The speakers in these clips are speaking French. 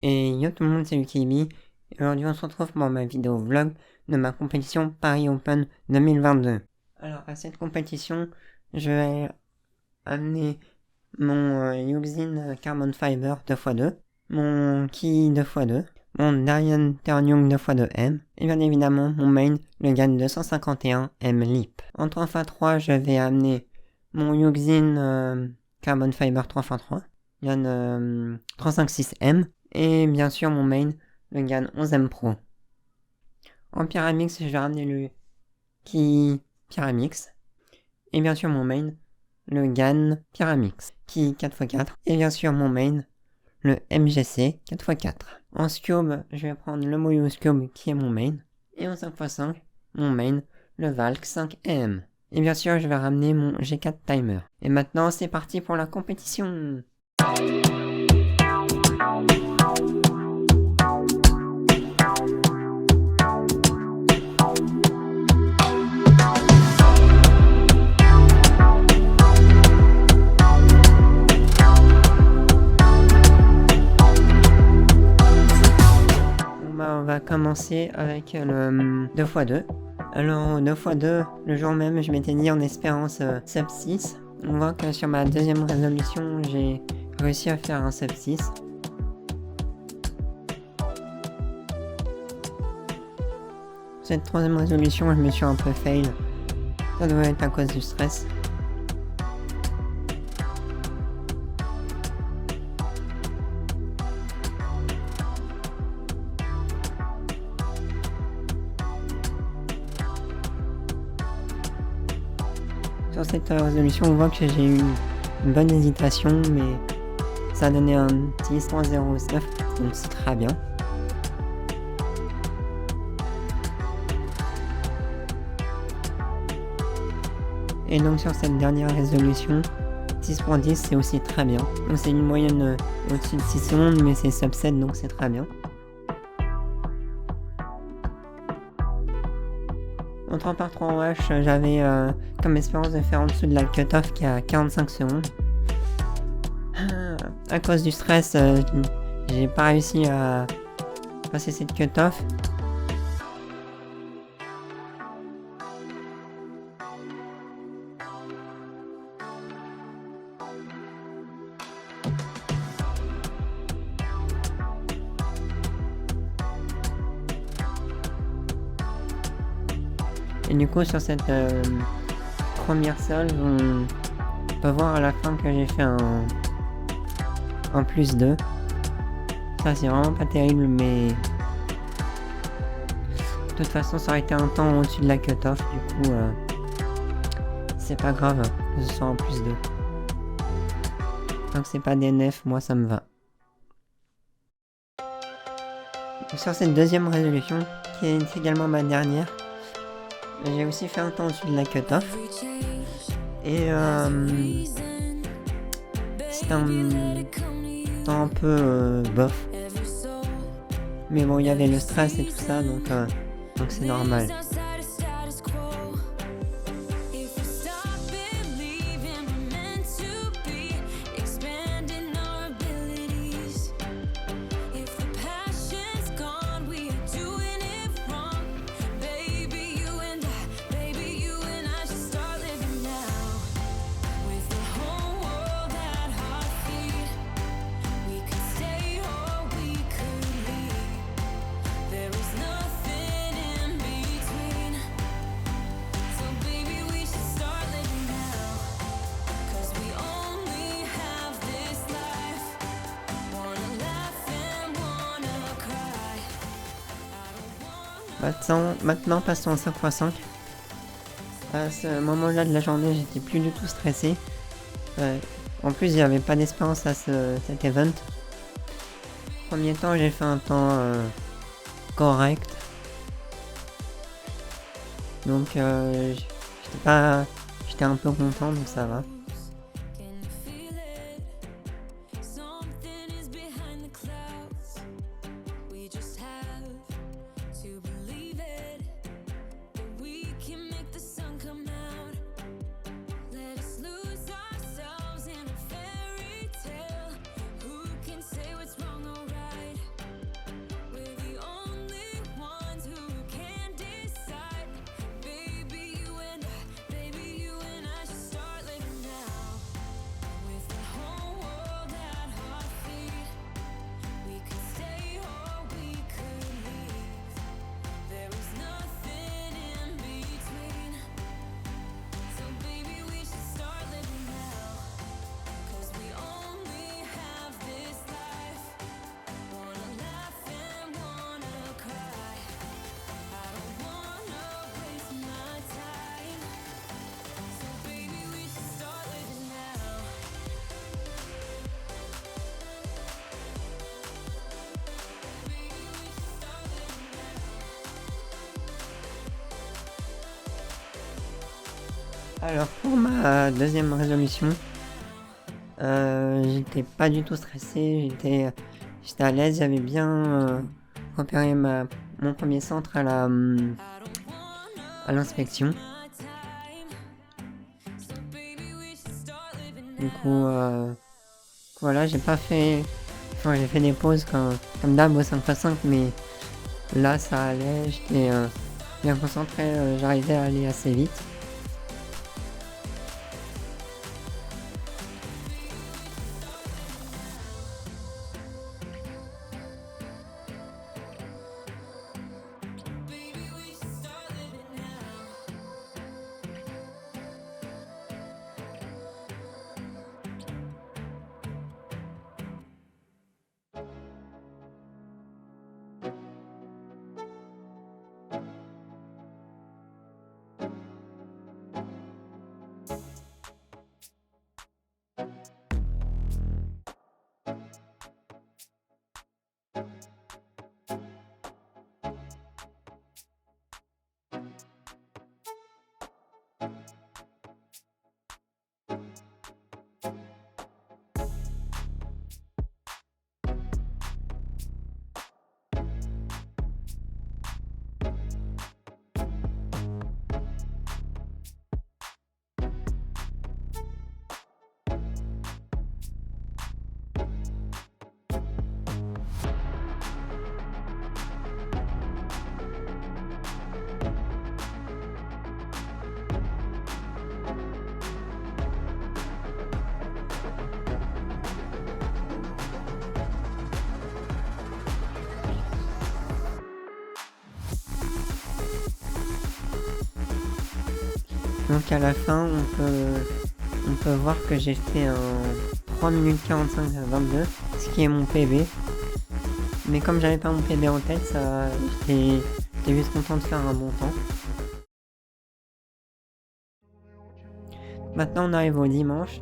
Et yo tout le monde, c'est Lukibi. Aujourd'hui on se retrouve pour ma vidéo vlog de ma compétition Paris Open 2022. Alors à cette compétition, je vais amener mon Yuxin Carbon Fiber 2x2, mon Ki 2x2, mon Darian Ternyong 2x2M, et bien évidemment mon main, le GAN 251 M Leap. En 3x3, je vais amener mon Yuxin Carbon Fiber 3x3, GAN 356M, et bien sûr mon main, le GAN 11M Pro. En Pyramix, je vais ramener le Ki Pyramix, et bien sûr mon main, le GAN Pyramix, Ki 4x4, et bien sûr mon main, le MGC 4x4. En Scube, je vais prendre le Moyo Scube qui est mon main, et en 5x5, mon main, le Valk 5M. Et bien sûr, je vais ramener mon G4 Timer. Et maintenant, c'est parti pour la compétition. On va commencer avec le 2x2. Alors 2x2, le jour même, je m'étais dit en espérance sub 6. On voit que sur ma deuxième résolution, j'ai réussi à faire un sub 6. Cette troisième résolution, je me suis un peu fail. Ça doit être à cause du stress. Sur cette résolution, on voit que j'ai eu une bonne hésitation, mais ça a donné un 10.09, donc c'est très bien. Et donc sur cette dernière résolution, 6.10 c'est aussi très bien. Donc c'est une moyenne au-dessus de 6 secondes, mais c'est sub 7, donc c'est très bien. En 3x3 wash, j'avais comme espérance de faire en dessous de la cutoff qui est à 45 secondes. À cause du stress, j'ai pas réussi à passer cette cutoff. Et du coup sur cette première solve, on peut voir à la fin que j'ai fait un plus 2. Ça c'est vraiment pas terrible, mais de toute façon ça aurait été un temps au-dessus de la cutoff, du coup c'est pas grave que ce soit en plus 2. Tant que c'est pas DNF, moi ça me va. Et sur cette deuxième résolution, qui est également ma dernière, j'ai aussi fait un temps au-dessus de la cutoff. Et c'est un temps un peu bof. Mais bon, il y avait le stress et tout ça, donc c'est normal. Maintenant passons en 5x5. À ce moment-là de la journée, j'étais plus du tout stressé. En plus, j'avais pas d'espérance à cet event. Premier temps, j'ai fait un temps correct. Donc j'étais un peu content, donc ça va. Alors pour ma deuxième résolution, j'étais pas du tout stressé, j'étais à l'aise, j'avais bien repéré mon premier centre à l'inspection. Du coup, voilà, j'ai fait des pauses comme d'hab au 5x5, mais là ça allait, j'étais bien concentré, j'arrivais à aller assez vite. Donc à la fin, on peut voir que j'ai fait un 3 minutes 45 à 22, ce qui est mon PB. Mais comme j'avais pas mon PB en tête, j'étais juste content de faire un bon temps. Maintenant on arrive au dimanche.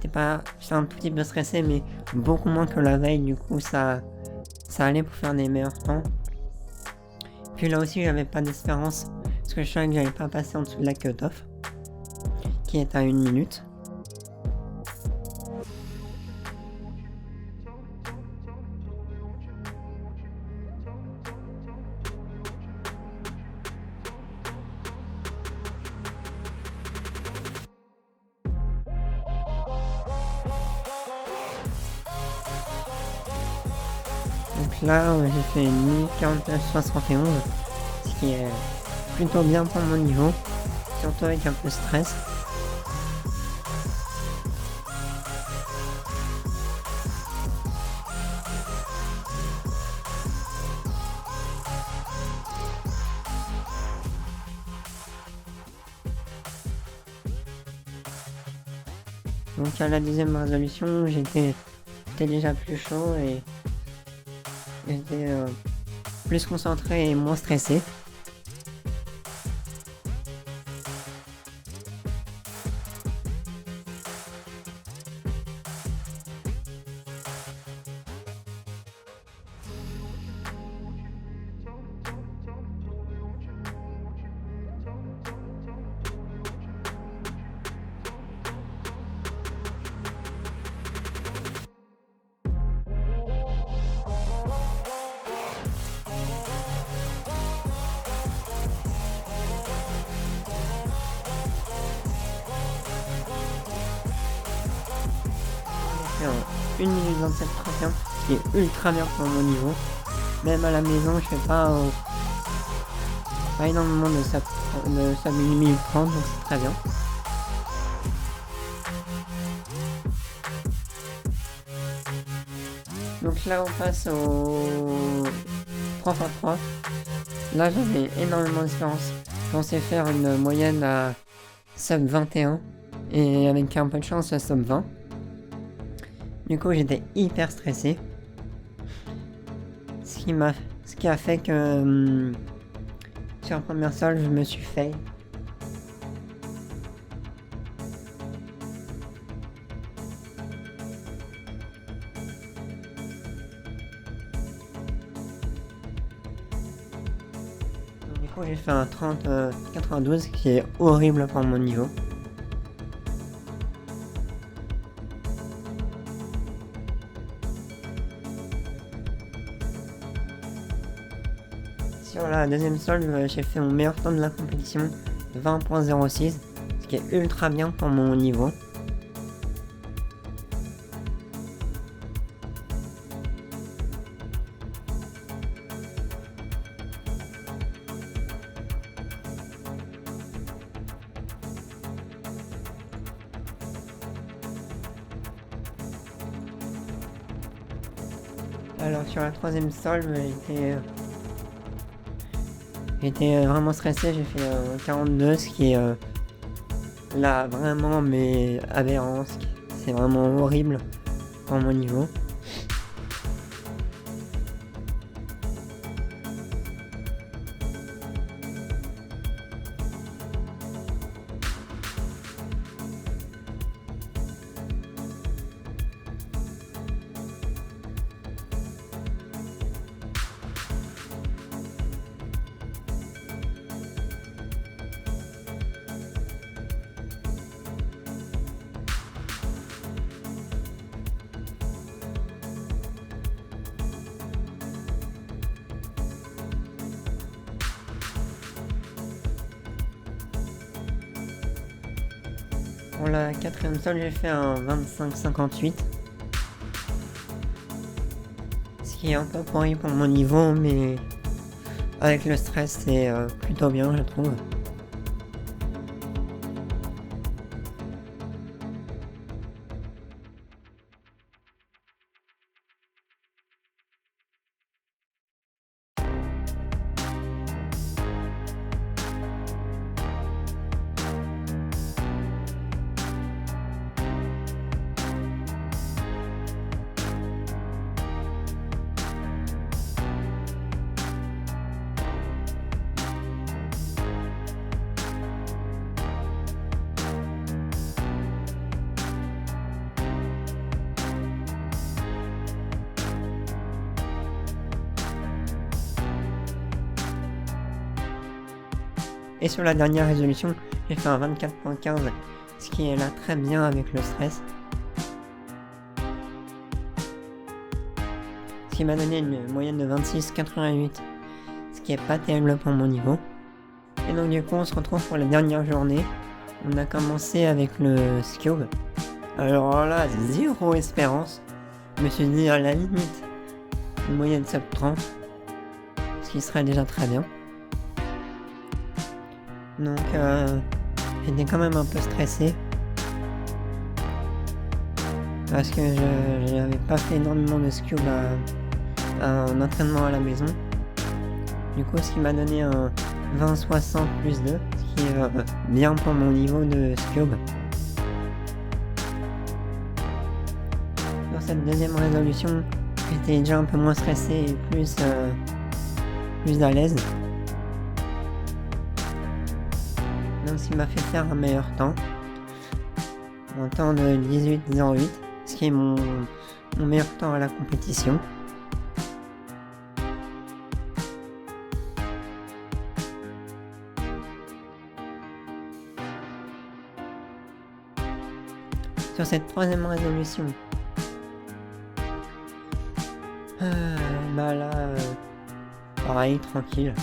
J'étais un tout petit peu stressé, mais beaucoup moins que la veille, du coup ça allait pour faire des meilleurs temps. Puis là aussi j'avais pas d'espérance, parce que je savais que j'allais pas passer en dessous de la cut-off, qui est à 1 minute. Donc là, j'ai fait une minute 49,71, ce qui est plutôt bien pour mon niveau, surtout avec un peu de stress. Donc à la deuxième résolution, j'étais déjà plus chaud et j'étais plus concentré et moins stressé. En 1 minute 27 31, ce qui est ultra bien pour mon niveau. Même à la maison, je fais pas énormément de sub 1 minute 30, donc c'est très bien. Donc là on passe au 3x3. Là j'avais énormément d'espérance. Je pensais faire une moyenne à sub 21 et avec un peu de chance à sub 20. Du coup j'étais hyper stressé. Ce qui a fait que sur la première sol, je me suis fail. Du coup, j'ai fait un 92 qui est horrible pour mon niveau. Sur la deuxième solde, j'ai fait mon meilleur temps de la compétition, 20.06, ce qui est ultra bien pour mon niveau. Alors sur la troisième solde, j'étais vraiment stressé, j'ai fait 42, ce qui est là vraiment mais aberrant, c'est vraiment horrible pour mon niveau. Pour la quatrième solde, j'ai fait un 25-58. Ce qui est un peu pourri pour mon niveau, mais avec le stress, c'est plutôt bien, je trouve. Et sur la dernière résolution, j'ai fait un 24.15, ce qui est là très bien avec le stress. Ce qui m'a donné une moyenne de 26,88, ce qui est pas terrible pour mon niveau. Et donc du coup, on se retrouve pour la dernière journée. On a commencé avec le Scube. Alors là, 0 espérance. Je me suis dit à la limite, une moyenne sub 30, ce qui serait déjà très bien. Donc j'étais quand même un peu stressé parce que je n'avais pas fait énormément de Scube en entraînement à la maison. Du coup, ce qui m'a donné un 20-60 plus 2, ce qui est bien pour mon niveau de Scube. Dans cette deuxième résolution, j'étais déjà un peu moins stressé et plus à l'aise. Donc ce qui m'a fait faire un meilleur temps. Un temps de 18,08, ce qui est mon meilleur temps à la compétition. Sur cette troisième résolution, bah là, pareil, tranquille.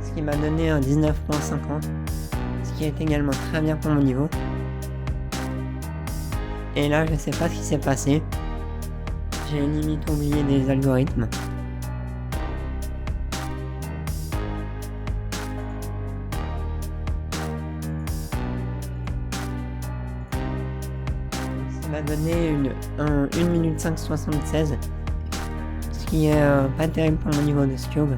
Ce qui m'a donné un 19.50, ce qui est également très bien pour mon niveau. Et là, je sais pas ce qui s'est passé. J'ai limite oublié des algorithmes. Ça m'a donné 1 minute 5,76, ce qui est pas terrible pour mon niveau de Scube.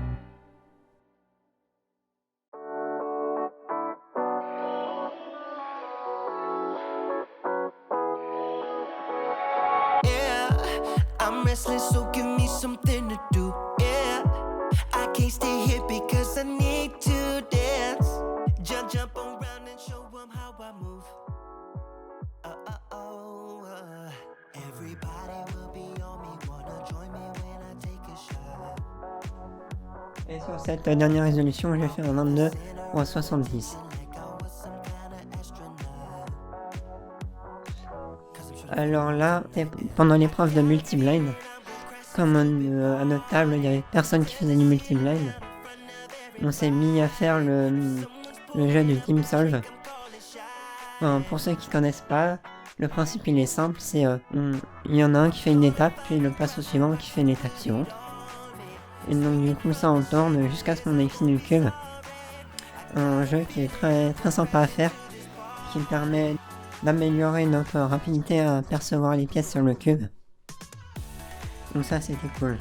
can't stay here because I need to dance. Jump around and show 'em how I move. Everybody will be on me, wanna join me when I take a shot. Et sur cette dernière résolution, je vais faire un 22 ou un 70. Alors là, pendant l'épreuve de multi-blind, comme à notre table, il y avait personne qui faisait du multi-blind. On s'est mis à faire le jeu du Team Solve. Enfin, pour ceux qui connaissent pas, le principe il est simple, c'est il y en a un qui fait une étape, puis il le passe au suivant qui fait l'étape suivante. Et donc du coup ça on tourne jusqu'à ce qu'on ait fini le cube. Un jeu qui est très, très sympa à faire, qui permet d'améliorer notre rapidité à percevoir les pièces sur le cube. Donc ça c'était cool.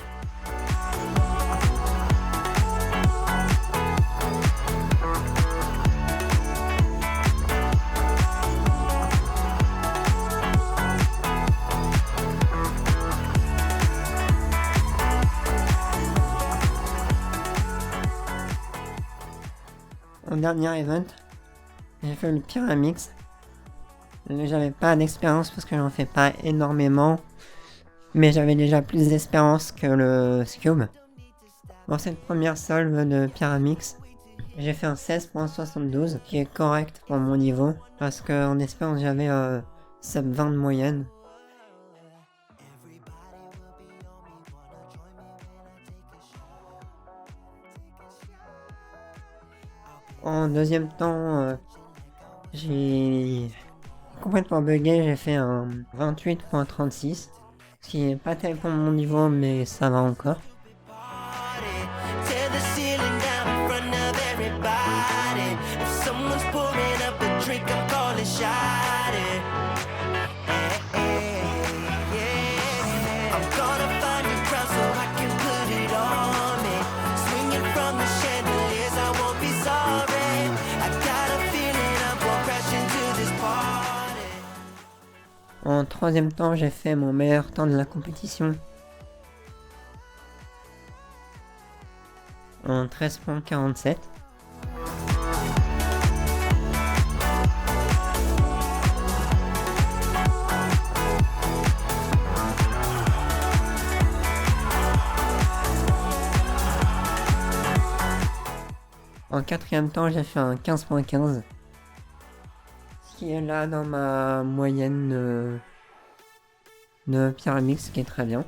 Au dernier event, j'ai fait le Pyramix. J'avais pas d'expérience parce que j'en fais pas énormément, mais j'avais déjà plus d'expérience que le Cube. Dans cette première solve de Pyramix, j'ai fait un 16.72 qui est correct pour mon niveau parce qu'en expérience j'avais sub 20 de moyenne. En deuxième temps, j'ai complètement bugué, j'ai fait un 28.36, ce qui est pas tel pour mon niveau, mais ça va encore. En troisième temps, j'ai fait mon meilleur temps de la compétition. En 13.47. En quatrième temps, j'ai fait un 15.15. Qui est là dans ma moyenne de Pyramix, qui est très bien.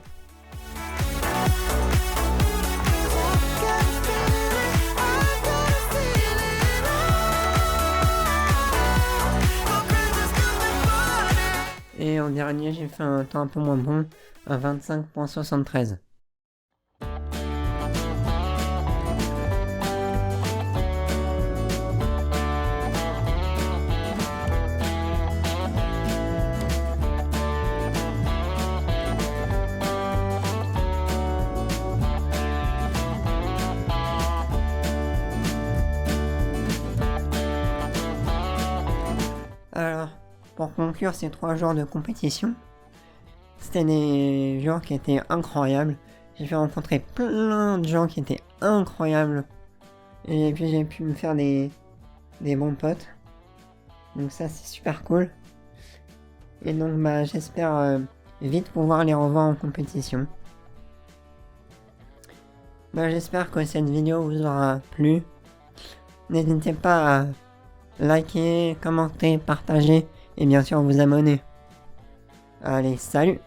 Et en dernier, j'ai fait un temps un peu moins bon, à 25.73. Alors, pour conclure ces 3 jours de compétition, c'était des jours qui étaient incroyables. J'ai pu rencontrer plein de gens qui étaient incroyables. Et puis j'ai pu me faire des bons potes. Donc ça c'est super cool. Et donc j'espère vite pouvoir les revoir en compétition. J'espère que cette vidéo vous aura plu. N'hésitez pas à liker, commenter, partager et bien sûr vous abonner. Allez, salut!